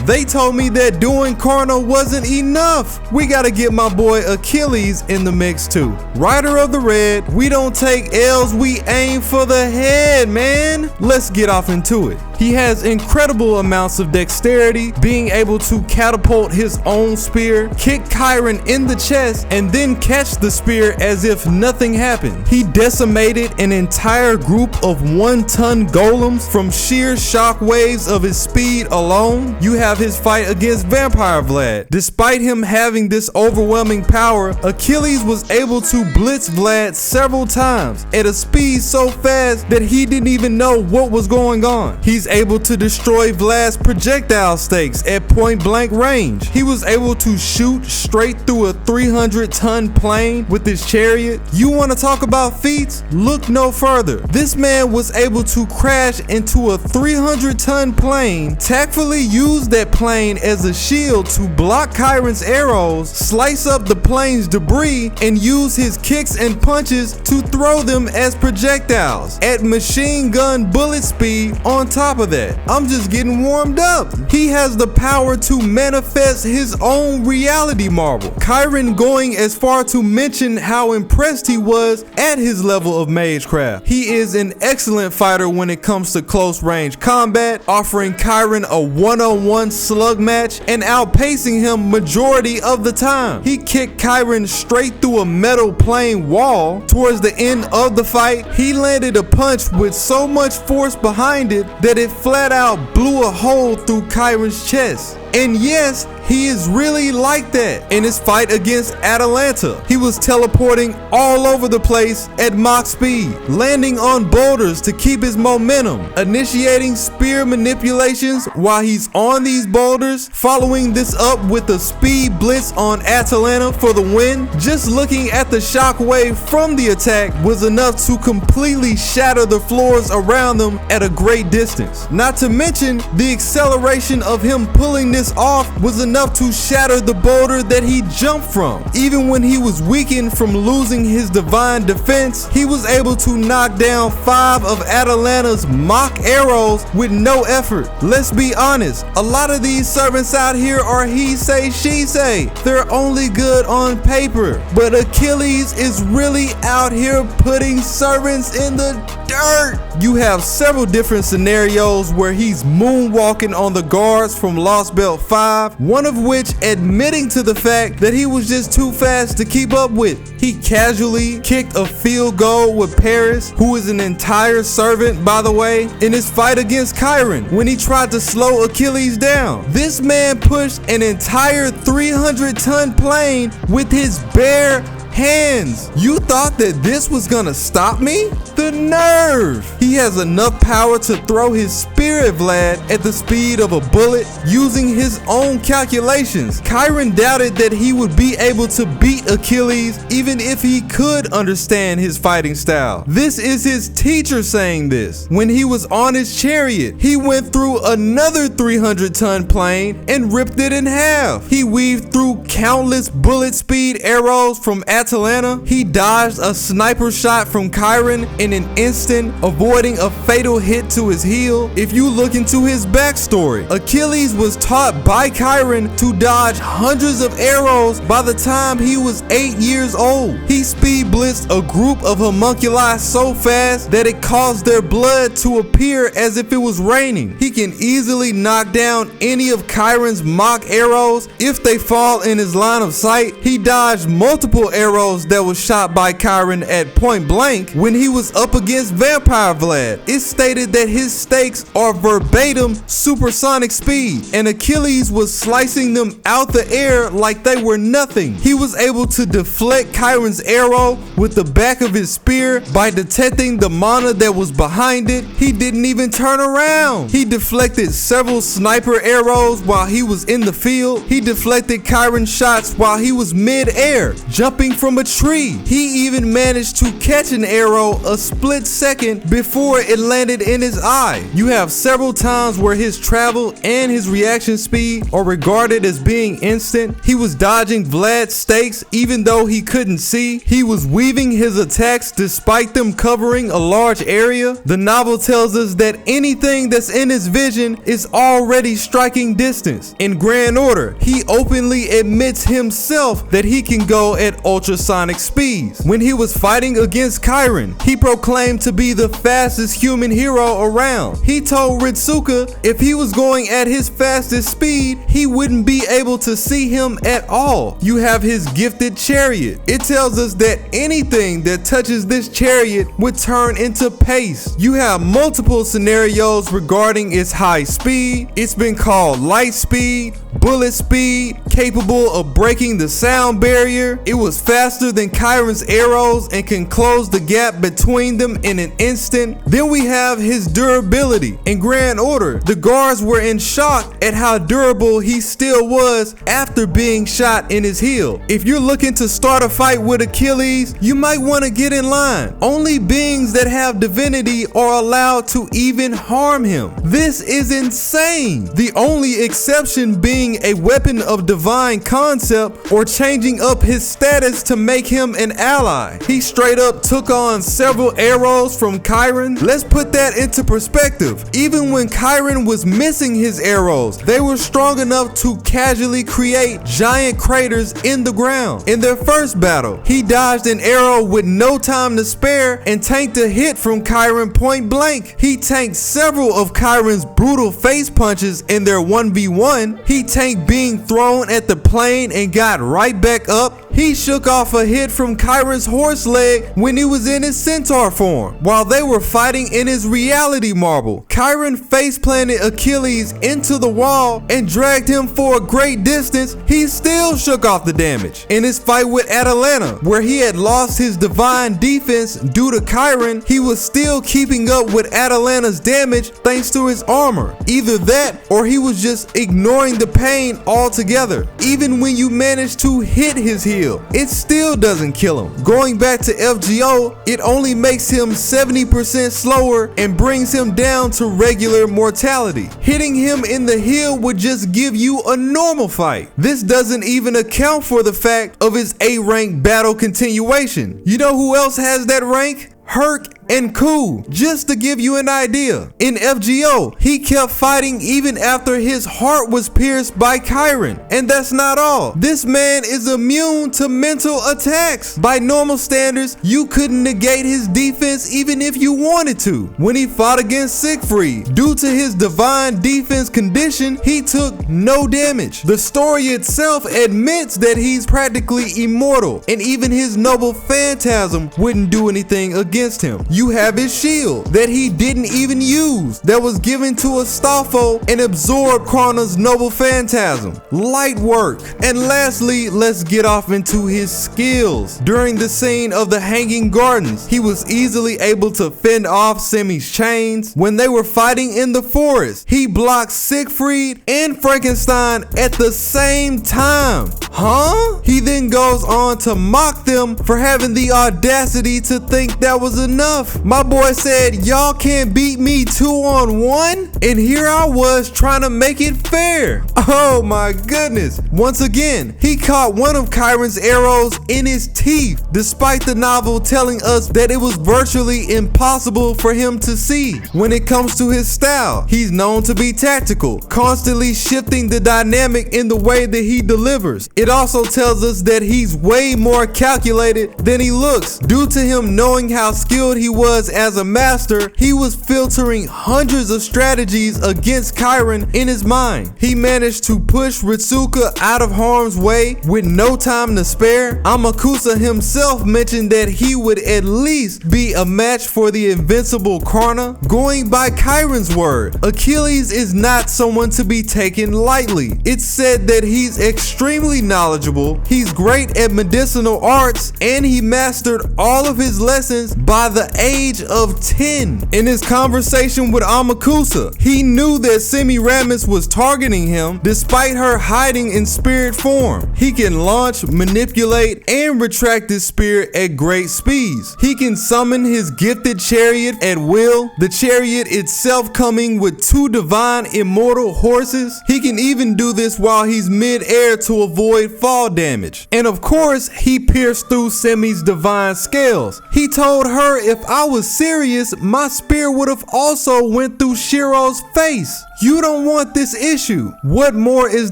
They told me that doing carnal wasn't enough. We gotta get my boy Achilles in the mix too. Rider of the red, we don't take L's, we aim for the head, man. Let's get off into it. He has incredible amounts of dexterity, being able to catapult his own spear, kick Chiron in the chest, and then catch the spear as if nothing happened. He decimated an entire group of 1-ton golems from sheer shock waves of his speed alone. You have his fight against Vampire Vlad. Despite him having this overwhelming power, Achilles was able to blitz Vlad several times at a speed so fast that he didn't even know what was going on. He's able to destroy Vlad's projectile stakes at point blank range. He was able to shoot straight through a 300-ton plane with his chariot. You want to talk about feats? Look no further. This man was able to crash into a 300-ton plane, tactfully use that plane as a shield to block Chiron's arrows, slice up the plane's debris, and use his kicks and punches to throw them as projectiles at machine gun bullet speed. On top of that, I'm just getting warmed up. He has the power to manifest his own reality marble. Chiron going as far to mention how impressed he was at his level of magecraft. He is an excellent fighter when it comes to close range combat, offering Chiron a one-on-one slug match and outpacing him majority of the time. He kicked Chiron straight through a metal plane wall. Towards the end of the fight, he landed a punch with so much force behind it that it flat out blew a hole through Chiron's chest. And yes, he is really like that. In his fight against Atalanta, he was teleporting all over the place at Mach speed, landing on boulders to keep his momentum, initiating spear manipulations while he's on these boulders, following this up with a speed blitz on Atalanta for the win. Just looking at the shockwave from the attack was enough to completely shatter the floors around them at a great distance. Not to mention, the acceleration of him pulling this off was enough to shatter the boulder that he jumped from. Even when he was weakened from losing his divine defense, he was able to knock down 5 of Atalanta's Mach arrows with no effort. Let's be honest, a lot of these servants out here are he say, she say. They're only good on paper, but Achilles is really out here putting servants in the dirt. You have several different scenarios where he's moonwalking on the guards from Lost Belt 5, one of which admitting to the fact that he was just too fast to keep up with. He casually kicked a field goal with Paris, who is an entire servant by the way, in his fight against Chiron when he tried to slow Achilles down. This man pushed an entire 300-ton plane with his bare hands. You thought that this was gonna stop me? The nerve! He has enough power to throw his spear at Vlad at the speed of a bullet using his own calculations. Chiron doubted that he would be able to beat Achilles even if he could understand his fighting style. This is his teacher saying this. When he was on his chariot, he went through another 300-ton plane and ripped it in half. He weaved through countless bullet speed arrows from Atalanta. He dodged a sniper shot from Chiron in an instant, avoiding a fatal hit to his heel. If you look into his backstory, Achilles was taught by Chiron to dodge hundreds of arrows by the time he was 8 years old. He speed blitzed a group of homunculi so fast that it caused their blood to appear as if it was raining. He can easily knock down any of Chiron's Mach arrows if they fall in his line of sight. He dodged multiple arrows that was shot by Chiron at point blank when he was up against Vampire Vlad. It's stated that his stakes are verbatim supersonic speed, and Achilles was slicing them out the air like they were nothing. He was able to deflect Chiron's arrow with the back of his spear by detecting the mana that was behind it. He didn't even turn around. He deflected several sniper arrows while he was in the field. He deflected Chiron's shots while he was mid-air, jumping from a tree. He even managed to catch an arrow a split second before before it landed in his eye. You have several times where his travel and his reaction speed are regarded as being instant. He was dodging Vlad's stakes even though he couldn't see. He was weaving his attacks despite them covering a large area. The novel tells us that anything that's in his vision is already striking distance. In Grand Order, he openly admits himself that he can go at ultrasonic speeds. When he was fighting against Chiron, he proclaimed to be the fastest human hero around. He told Ritsuka if he was going at his fastest speed, he wouldn't be able to see him at all. You have his gifted chariot. It tells us that anything that touches this chariot would turn into pace. You have multiple scenarios regarding its high speed. It's been called light speed, bullet speed, capable of breaking the sound barrier. It was faster than Chiron's arrows and can close the gap between them in an instant. Then we have his durability. In Grand Order, the guards were in shock at how durable he still was after being shot in his heel. If you're looking to start a fight with Achilles, you might want to get in line. Only beings that have divinity are allowed to even harm him. This is insane. The only exception being a weapon of divine concept or changing up his status to make him an ally. He straight up took on several arrows from Chiron. Let's put that into perspective. Even when Chiron was missing his arrows, they were strong enough to casually create giant craters in the ground. In their first battle, he dodged an arrow with no time to spare and tanked a hit from Chiron point blank. He tanked several of Chiron's brutal face punches in their 1v1. He tanked being thrown at the plane and got right back up. He shook off a hit from Chiron's horse leg when he was in his centaur form. While they were fighting in his reality marble, Chiron face planted Achilles into the wall and dragged him for a great distance. He still shook off the damage. In his fight with Atalanta, where he had lost his divine defense due to Chiron, he was still keeping up with Atalanta's damage thanks to his armor. Either that or he was just ignoring the pain altogether. Even when you manage to hit his heel, it still doesn't kill him. Going back to FGO, it only makes him 70% slower and brings him down to regular mortality. Hitting him in the heel would just give you a normal fight. This doesn't even account for the fact of his A-rank battle continuation. You know who else has that rank? Herc and Ku, just to give you an idea. In FGO, he kept fighting even after his heart was pierced by Chiron. And that's not all. This man is immune to mental attacks. By normal standards, you couldn't negate his defense even if you wanted to. When he fought against Siegfried, due to his divine defense condition, he took no damage. The story itself admits that he's practically immortal, and even his noble phantasm wouldn't do anything against him. You have his shield that he didn't even use, that was given to Astolfo and absorbed Krona's noble phantasm. Light work. And lastly, let's get off into his skills. During the scene of the Hanging Gardens, he was easily able to fend off Semi's chains. When they were fighting in the forest, he blocked Siegfried and Frankenstein at the same time. Huh? He then goes on to mock them for having the audacity to think that was enough. My boy said, y'all can't beat me 2-on-1? And here I was trying to make it fair. Oh my goodness. Once again, he caught one of Chiron's arrows in his teeth, despite the novel telling us that it was virtually impossible for him to see. When it comes to his style, he's known to be tactical, constantly shifting the dynamic in the way that he delivers. It also tells us that he's way more calculated than he looks. Due to him knowing how skilled he was as a master, he was filtering hundreds of strategies against Chiron in his mind. He managed to push Ritsuka out of harm's way with no time to spare. Amakusa himself mentioned that he would at least be a match for the invincible Krona. Going by Chiron's word, Achilles is not someone to be taken lightly. It's said that he's extremely knowledgeable, he's great at medicinal arts, and he mastered all of his lessons by the age of 10. In his conversation with Amakusa, he knew that Semiramis was targeting him despite her hiding in spirit form. He can launch, manipulate, and retract his spirit at great speeds. He can summon his gifted chariot at will, the chariot itself coming with 2 divine immortal horses. He can even do this while he's mid-air to avoid fall damage. And of course, he pierced through Semi's divine scales. He told her if I was serious, my spear would have also went through Shiro's face. You don't want this issue. What more is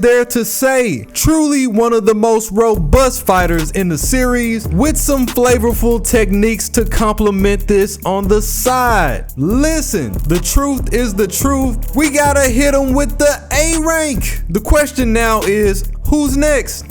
there to say? Truly one of the most robust fighters in the series, with some flavorful techniques to complement this on the side. Listen, the truth is the truth. We gotta hit him with the A rank. The question now is, who's next?